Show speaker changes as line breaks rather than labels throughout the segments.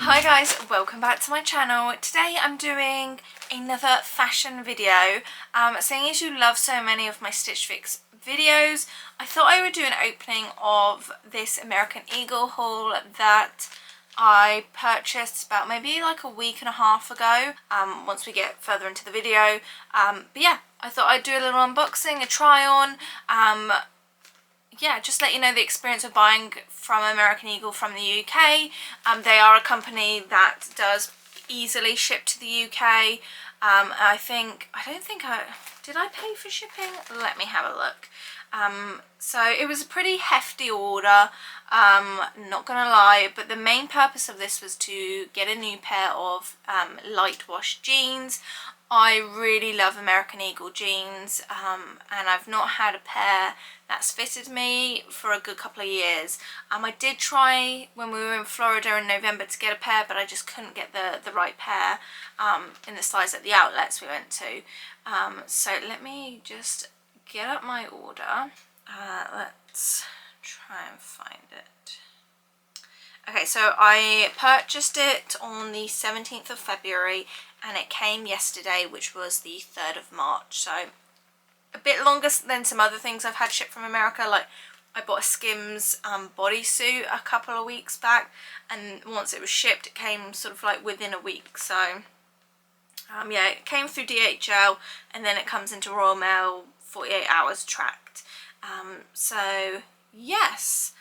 Hi guys, welcome back to my channel. Today I'm doing another fashion video. Seeing as you love so many of my Stitch Fix videos, I thought I would do an opening of this American Eagle haul that I purchased about maybe like a week and a half ago, once we get further into the video. But yeah, I thought I'd do a little unboxing, a try on. Yeah, just let you know the experience of buying from American Eagle from the UK. They are a company that does easily ship to the UK. Did I pay for shipping? Let me have a look. So it was a pretty hefty order, not gonna lie, but the main purpose of this was to get a new pair of light wash jeans. I really love American Eagle jeans, and I've not had a pair that's fitted me for a good couple of years. I did try when we were in Florida in November to get a pair, but I just couldn't get the right pair in the size at the outlets we went to. So let me just get up my order. Let's try and find it. Okay, so I purchased it on the 17th of February and it came yesterday, which was the 3rd of March. So a bit longer than some other things I've had shipped from America. Like I bought a Skims bodysuit a couple of weeks back, and once it was shipped it came sort of like within a week. So yeah, it came through DHL and then it comes into Royal Mail 48 hours tracked. So yes,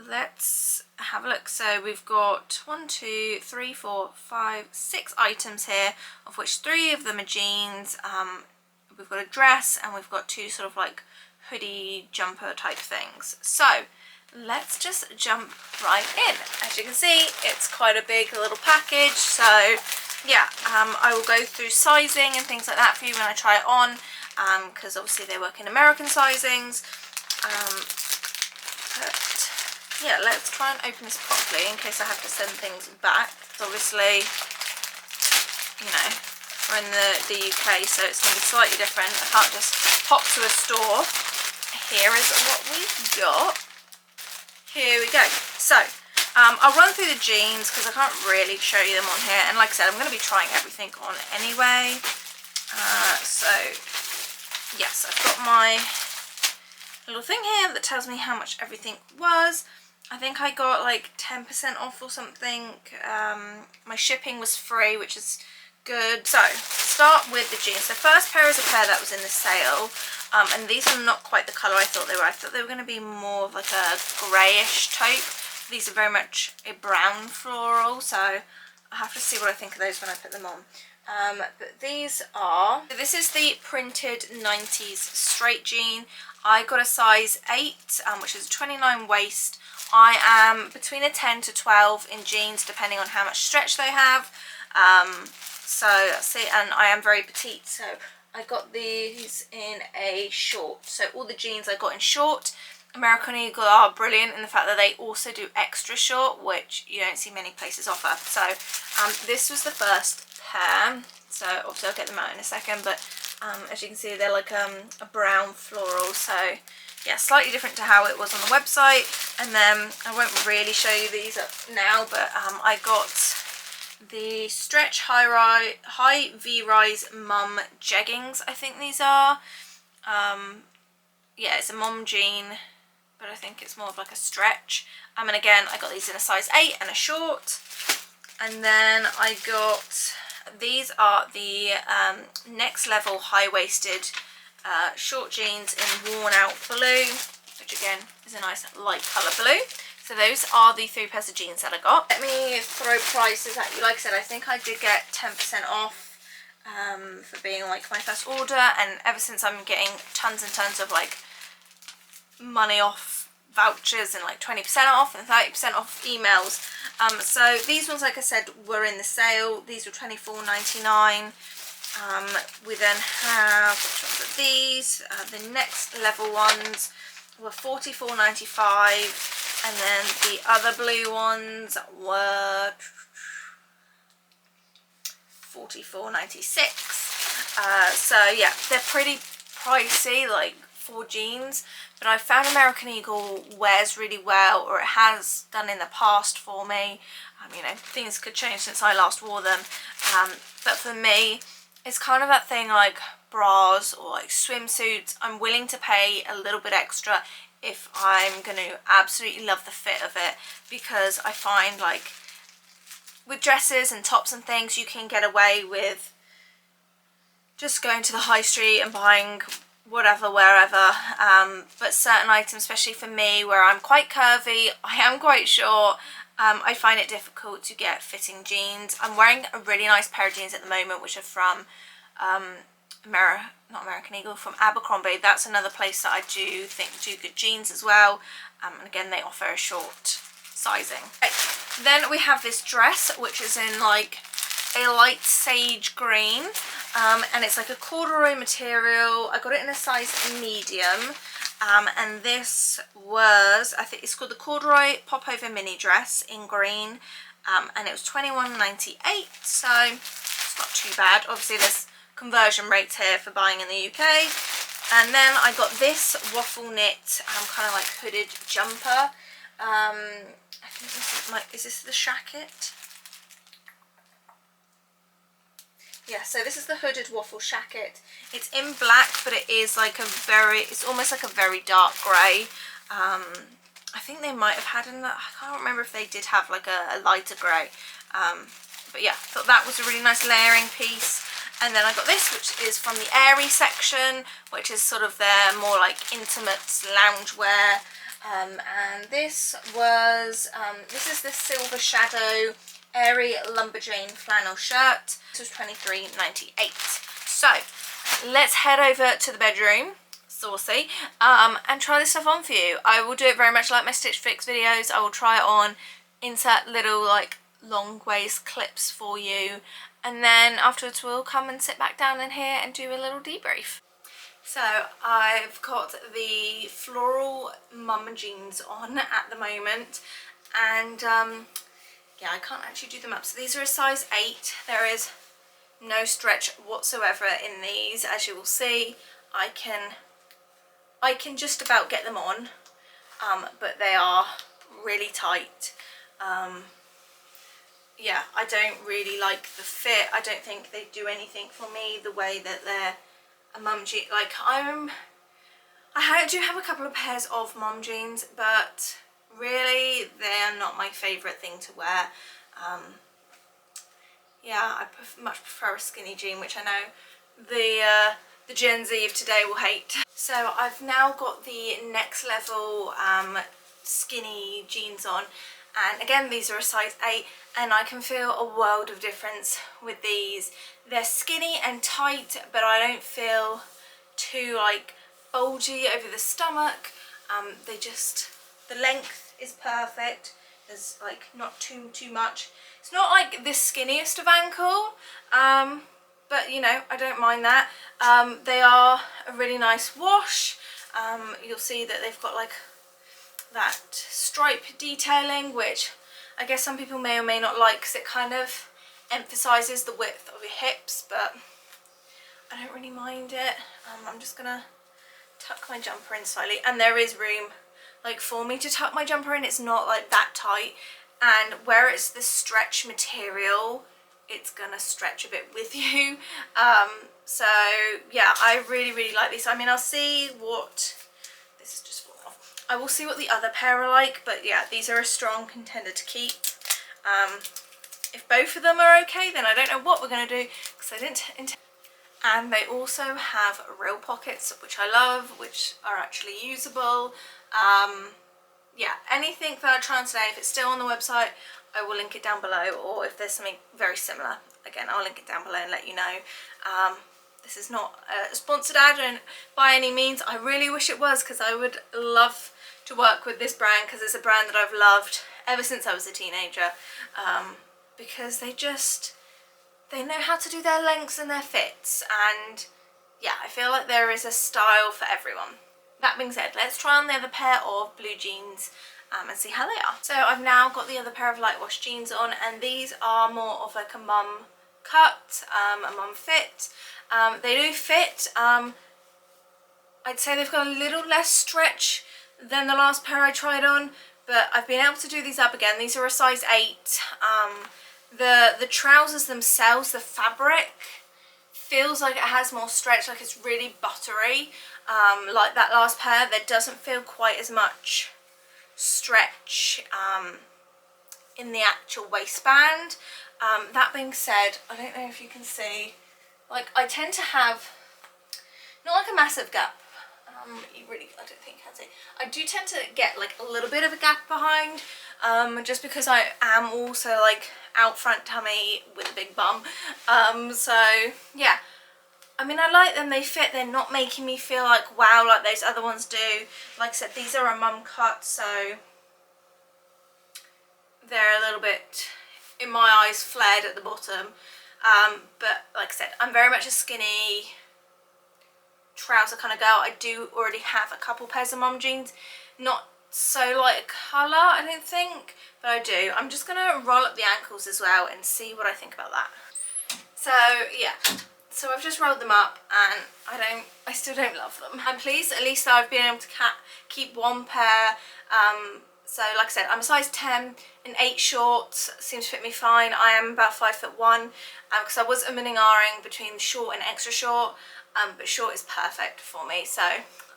let's have a look. So we've got 6 items here, of which 3 of them are jeans. We've got a dress and we've got 2 sort of like hoodie jumper type things. So let's just jump right in. As you can see, it's quite a big little package. So yeah, I will go through sizing and things like that for you when I try it on, because obviously they work in American sizings. But yeah, let's try and open this properly in case I have to send things back. Obviously, you know, we're in the UK, so it's going to be slightly different. I can't just hop to a store. Here is what we've got. Here we go. So I'll run through the jeans because I can't really show you them on here, and like I said, I'm going to be trying everything on anyway. So yes, I've got my little thing here that tells me how much everything was. I think I got like 10% off or something. My shipping was free, which is good. So start with the jeans. The first pair is a pair that was in the sale, and these are not quite the colour I thought they were. I thought they were going to be more of like a greyish taupe. These are very much a brown floral, so I'll have to see what I think of those when I put them on. But this is the printed 90s straight jean. I got a size 8, which is a 29 waist. I am between a 10 to 12 in jeans, depending on how much stretch they have. So let's see, and I am very petite, so I got these in a short. So all the jeans I got in short. American Eagle are brilliant in the fact that they also do extra short, which you don't see many places offer. So this was the first pair. So obviously I'll get them out in a second, but as you can see, they're like a brown floral. So yeah, slightly different to how it was on the website. And then I won't really show you these up now, but I got the stretch high V-rise mum jeggings, I think these are. Yeah, it's a mum jean, but I think it's more of like a stretch. And again, I got these in a size 8 and a short. And then I got, these are the Next Level high-waisted short jeans in worn out blue, which again is a nice light colour blue. So those are the 3 pairs of jeans that I got. Let me throw prices at you. Like I said, I think I did get 10% off for being like my first order, and ever since I'm getting tons and tons of like money off vouchers and like 20% off and 30% off emails. So these ones, like I said, were in the sale. These were $24.99. We then have, which ones are these? The Next Level ones were $44.95, and then the other blue ones were $44.96. So yeah, they're pretty pricey, like for jeans, but I found American Eagle wears really well, or it has done in the past for me. You know, things could change since I last wore them, but for me it's kind of that thing like bras or like swimsuits. I'm willing to pay a little bit extra if I'm going to absolutely love the fit of it, because I find like with dresses and tops and things you can get away with just going to the high street and buying whatever wherever, but certain items, especially for me where I'm quite curvy, I am quite short, I find it difficult to get fitting jeans. I'm wearing a really nice pair of jeans at the moment which are from not American Eagle, from Abercrombie. That's another place that I do think do good jeans as well, and again they offer a short sizing. Okay. Then we have this dress which is in like a light sage green, and it's like a corduroy material. I got it in a size medium, and this was, I think it's called the corduroy popover mini dress in green, and it was £21.98, so it's not too bad. Obviously there's conversion rates here for buying in the UK. And then I got this waffle knit kind of like hooded jumper. I think is this the shacket? Yeah, so this is the hooded waffle shacket. It's in black, but it is like it's almost like a very dark grey. I think they might have had I can't remember if they did have like a lighter grey. But yeah, thought that was a really nice layering piece. And then I got this, which is from the Airy section, which is sort of their more like intimate loungewear. And this was, this is the Silver Shadow Airy Lumberjane flannel shirt. This was £23.98. So let's head over to the bedroom, saucy, and try this stuff on for you. I will do it very much like my Stitch Fix videos. I will try it on, insert little like long waist clips for you, and then afterwards we'll come and sit back down in here and do a little debrief. So I've got the floral mum jeans on at the moment, and yeah, I can't actually do them up. So these are a size 8. There is no stretch whatsoever in these, as you will see. I can just about get them on, but they are really tight. Yeah, I don't really like the fit. I don't think they do anything for me the way that they're a mum jean. Like I do have a couple of pairs of mum jeans, but really they're not my favourite thing to wear. Yeah, I much prefer a skinny jean, which I know the Gen Z of today will hate. So I've now got the Next Level skinny jeans on, and again these are a size 8, and I can feel a world of difference with these. They're skinny and tight, but I don't feel too like bulgy over the stomach. The length is perfect. There's like not too much. It's not like the skinniest of ankle, but you know, I don't mind that. They are a really nice wash. You'll see that they've got like that stripe detailing, which I guess some people may or may not like, because it kind of emphasises the width of your hips, but I don't really mind it. I'm just gonna tuck my jumper in slightly, and there is room like for me to tuck my jumper in. It's not like that tight, and where it's the stretch material, it's gonna stretch a bit with you. So yeah, I really like these. I mean, I'll see what this is just falling off. I will see what the other pair are like, but yeah, these are a strong contender to keep. If both of them are okay, then I don't know what we're gonna do, because I didn't intend. And they also have real pockets, which I love, which are actually usable. Yeah, anything that I try and say, if it's still on the website, I will link it down below, or if there's something very similar, again, I'll link it down below and let you know. This is not a sponsored ad by any means. I really wish it was, because I would love to work with this brand, because it's a brand that I've loved ever since I was a teenager, because they know how to do their lengths and their fits, and yeah, I feel like there is a style for everyone. That being said, let's try on the other pair of blue jeans and see how they are. So I've now got the other pair of light wash jeans on, and these are more of like a mum cut, a mum fit. They do fit. I'd say they've got a little less stretch than the last pair I tried on, but I've been able to do these up again. These are a size 8. The trousers themselves, the fabric feels like it has more stretch, like it's really buttery. Like that last pair, there doesn't feel quite as much stretch in the actual waistband. That being said, I don't know if you can see, like I tend to have not like a massive gap. I don't think you can see. I do tend to get like a little bit of a gap behind, just because I am also like out front tummy with a big bum. So yeah, I mean I like them, they fit, they're not making me feel like wow like those other ones do. Like I said, these are a mum cut, so they're a little bit, in my eyes, flared at the bottom. But like I said, I'm very much a skinny trouser kind of girl. I do already have a couple pairs of mum jeans, not so light a colour I don't think, but I do. I'm just going to roll up the ankles as well and see what I think about that. So yeah, so I've just rolled them up and I still don't love them. I'm pleased at least that I've been able to keep one pair. So like I said, I'm a size 10, an 8 short seems to fit me fine. I am about 5'1", because I was umming between short and extra short, but short is perfect for me, so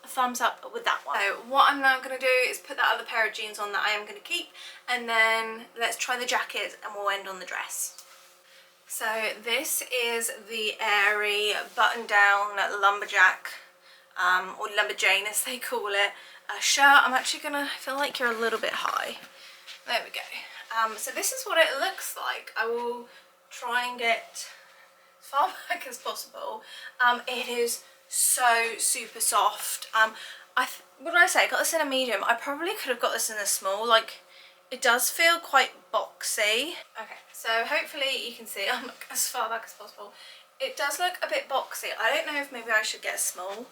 a thumbs up with that one. So what I'm now going to do is put that other pair of jeans on that I am going to keep, and then let's try the jacket and we'll end on the dress. So this is the airy button down lumberjack, or lumberjane as they call it, shirt. I'm actually gonna, I feel like you're a little bit high. There we go. So this is what it looks like. I will try and get as far back as possible. It is so super soft. What did I say? I got this in a medium. I probably could have got this in a small. Like, it does feel quite boxy. Okay, so hopefully you can see. I'm like as far back as possible. It does look a bit boxy. I don't know if maybe I should get a small,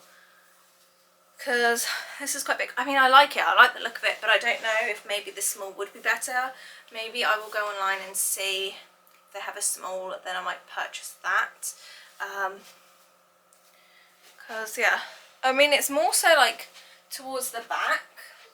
because this is quite big. I mean, I like it, I like the look of it, but I don't know if maybe the small would be better. Maybe I will go online and see if they have a small, then I might purchase that. Because yeah, I mean it's more so like towards the back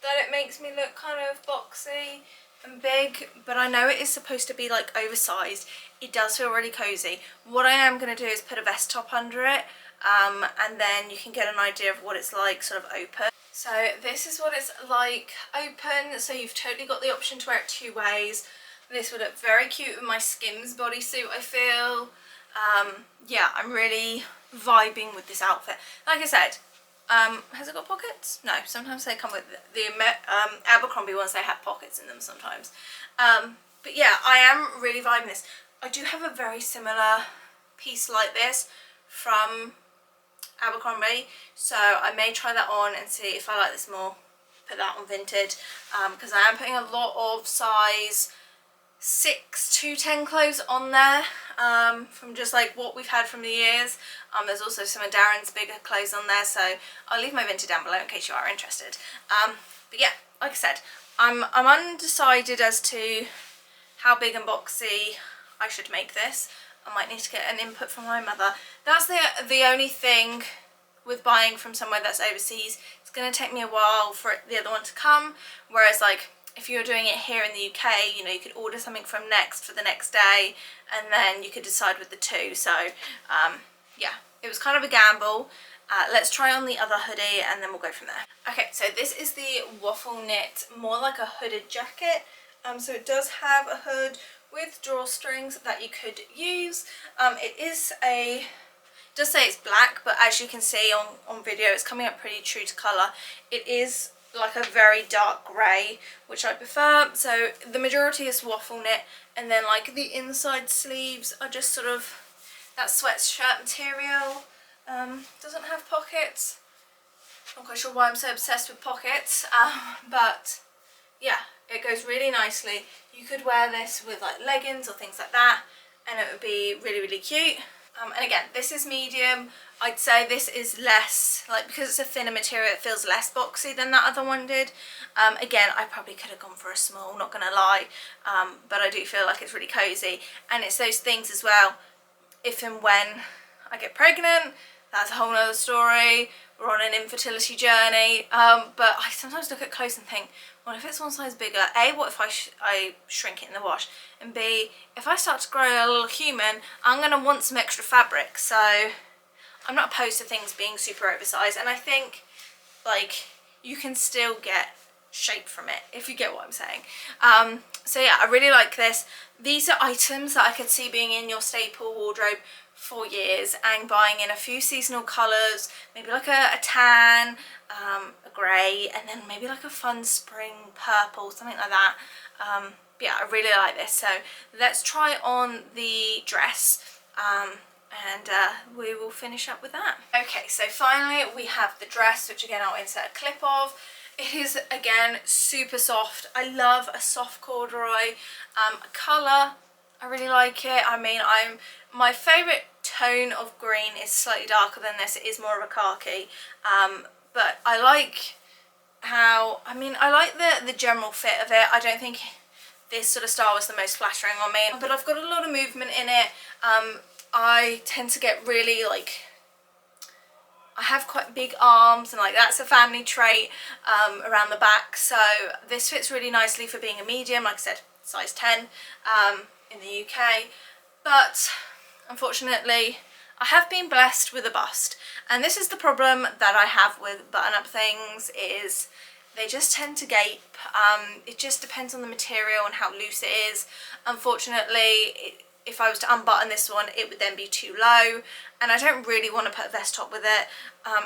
that it makes me look kind of boxy and big, but I know it is supposed to be like oversized. It does feel really cozy. What I am going to do is put a vest top under it, and then you can get an idea of what it's like sort of open. So this is what it's like open, so you've totally got the option to wear it 2 ways. This would look very cute with my Skims bodysuit, I feel. Yeah, I'm really vibing with this outfit. Like I said, has it got pockets? No, sometimes they come with the Abercrombie ones, they have pockets in them sometimes. But yeah, I am really vibing this. I do have a very similar piece like this from Abercrombie, so I may try that on and see if I like this more, put that on Vinted, because I am putting a lot of size 6 to 10 clothes on there, from just like what we've had from the years. There's also some of Darren's bigger clothes on there, so I'll leave my Vinted down below in case you are interested. But yeah, like I said, I'm undecided as to how big and boxy I should make this. I might need to get an input from my mother. That's the only thing with buying from somewhere that's overseas. It's going to take me a while for the other one to come, whereas like if you're doing it here in the UK, you know, you could order something from Next for the next day, and then you could decide with the two. So yeah, it was kind of a gamble. Let's try on the other hoodie and then we'll go from there. Okay, so this is the waffle knit, more like a hooded jacket. So it does have a hood with drawstrings that you could use. It does say it's black, but as you can see on video, it's coming up pretty true to colour. It is like a very dark grey, which I prefer. So the majority is waffle knit, and then like the inside sleeves are just sort of that sweatshirt material. Doesn't have pockets. Not quite sure why I'm so obsessed with pockets, but yeah, it goes really nicely. You could wear this with like leggings or things like that, and it would be really, really cute. And again, this is medium. I'd say this is less, like, because it's a thinner material, it feels less boxy than that other one did. Again, I probably could have gone for a small, not gonna lie, but I do feel like it's really cozy. And it's those things as well, if and when I get pregnant, that's a whole nother story. We're on an infertility journey. But I sometimes look at clothes and think, well, if it's one size bigger, A, what if I shrink it in the wash? And B, if I start to grow a little human, I'm going to want some extra fabric. So I'm not opposed to things being super oversized. And I think, like, you can still get shape from it, if you get what I'm saying. So yeah, I really like this. These are items that I could see being in your staple wardrobe for years, and buying in a few seasonal colours, maybe like a tan, a grey, and then maybe like a fun spring purple, something like that. Yeah, I really like this. So let's try on the dress, and we will finish up with that. Okay, so finally we have the dress, which again I'll insert a clip of. It is again super soft. I love a soft corduroy colour. I really like it. I mean, my favourite tone of green is slightly darker than this. It is more of a khaki, but I like how, I mean, I like the general fit of it. I don't think this sort of style was the most flattering on me, but I've got a lot of movement in it. I tend to get really, like, I have quite big arms, and like that's a family trait around the back, so this fits really nicely for being a medium, like I said, size 10 in the UK. But unfortunately I have been blessed with a bust, and this is the problem that I have with button-up things, is they just tend to gape. It just depends on the material and how loose it is. Unfortunately, if I was to unbutton this one, it would then be too low, and I don't really want to put a vest top with it,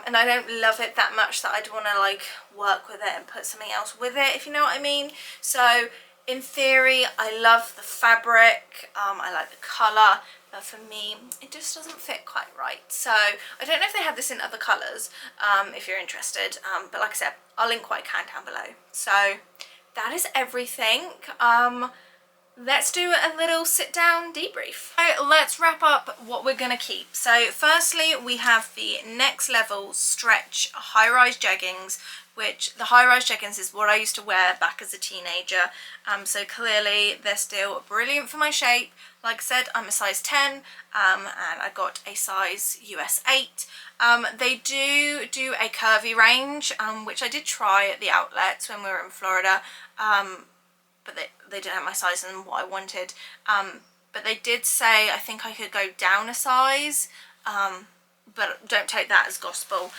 and I don't love it that much that I'd want to like work with it and put something else with it, if you know what I mean. So in theory, I love the fabric, I like the colour, but for me it just doesn't fit quite right. So I don't know if they have this in other colours, if you're interested, but like I said, I'll link what I can down below. So that is everything. Let's do a little sit down debrief. So let's wrap up what we're gonna keep. So firstly, we have the Next Level stretch high-rise jeggings, which the high-rise jeggings is what I used to wear back as a teenager. So clearly they're still brilliant for my shape. Like I said, I'm a size 10, and I got a size US 8. They do a curvy range, which I did try at the outlets when we were in Florida. But they didn't have my size and what I wanted. But they did say I think I could go down a size, but don't take that as gospel.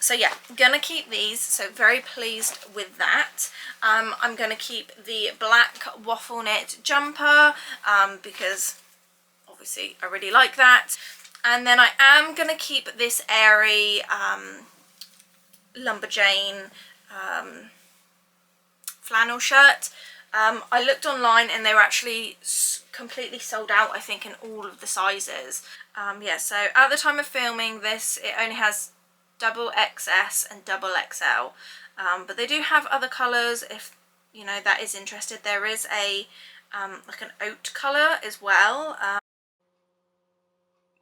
So yeah, gonna keep these, so very pleased with that. I'm gonna keep the black waffle knit jumper, because obviously I really like that. And then I am gonna keep this airy lumberjane flannel shirt. I looked online and they were actually completely sold out, I think, in all of the sizes. Yeah, so at the time of filming this, it only has double XS and double XL, but they do have other colours if you know that is interested. There is a like an oat colour as well.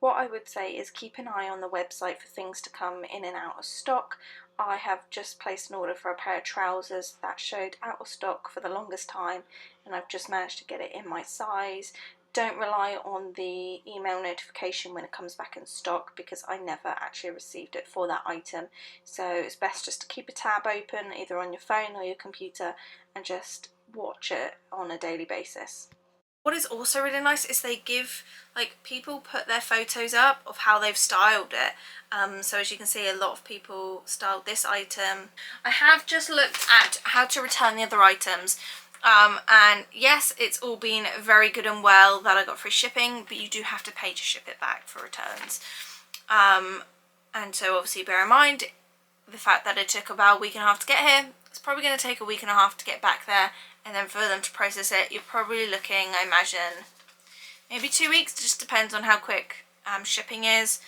What I would say is keep an eye on the website for things to come in and out of stock. I have just placed an order for a pair of trousers that showed out of stock for the longest time, and I've just managed to get it in my size. Don't rely on the email notification when it comes back in stock, because I never actually received it for that item. So it's best just to keep a tab open either on your phone or your computer and just watch it on a daily basis. What is also really nice is they give, like, people put their photos up of how they've styled it. So as you can see, a lot of people styled this item. I have just looked at how to return the other items. And yes, it's all been very good and well that I got free shipping, but you do have to pay to ship it back for returns. And so obviously bear in mind the fact that it took about a week and a half to get here. It's probably going to take a week and a half to get back there, and then for them to process it, you're probably looking, I imagine, maybe 2 weeks. It just depends on how quick shipping is.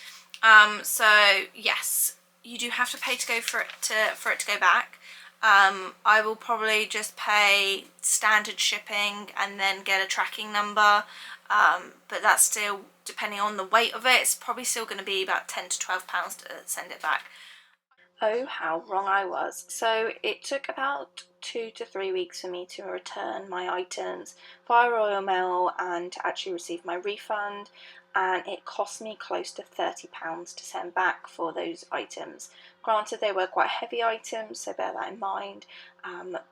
So yes, you do have to pay to go for it to go back. I will probably just pay standard shipping and then get a tracking number, but that's still, depending on the weight of it, it's probably still going to be about £10 to £12 to send it back. Oh, how wrong I was. So it took about 2 to 3 weeks for me to return my items via Royal Mail and to actually receive my refund.
and it cost me close to £30 to send back for those items. Granted, they were quite heavy items, so bear that in mind,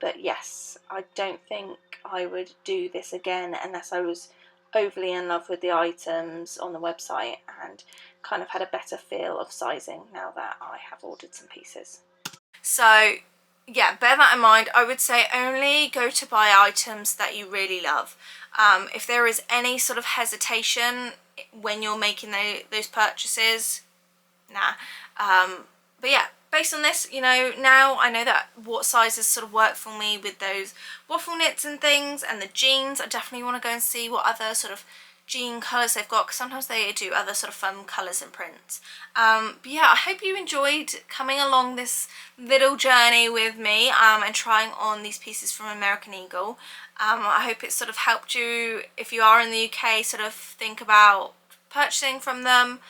but yes, I don't think I would do this again unless I was overly in love with the items on the website and kind of had a better feel of sizing now that I have ordered some pieces.
So yeah, bear that in mind. I would say only go to buy items that you really love. If there is any sort of hesitation when you're making those purchases, nah. But yeah, based on this, you know, now I know that what sizes sort of work for me with those waffle knits and things, and the jeans. I definitely want to go and see what other sort of jean colours they've got, because sometimes they do other sort of fun colours and prints. But yeah, I hope you enjoyed coming along this little journey with me and trying on these pieces from American Eagle. I hope it sort of helped you, if you are in the UK, sort of think about purchasing from them.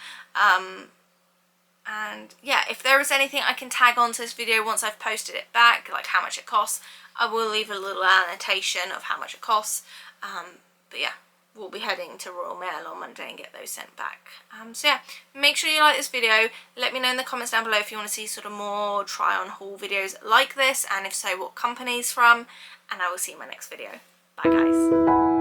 And yeah, if there is anything I can tag onto this video once I've posted it back, like how much it costs, I will leave a little annotation of how much it costs. But yeah, we'll be heading to Royal Mail on Monday and get those sent back. So yeah, make sure you like this video. Let me know in the comments down below if you want to see sort of more try on haul videos like this, and if so, what companies from, and I will see you in my next video. Bye guys.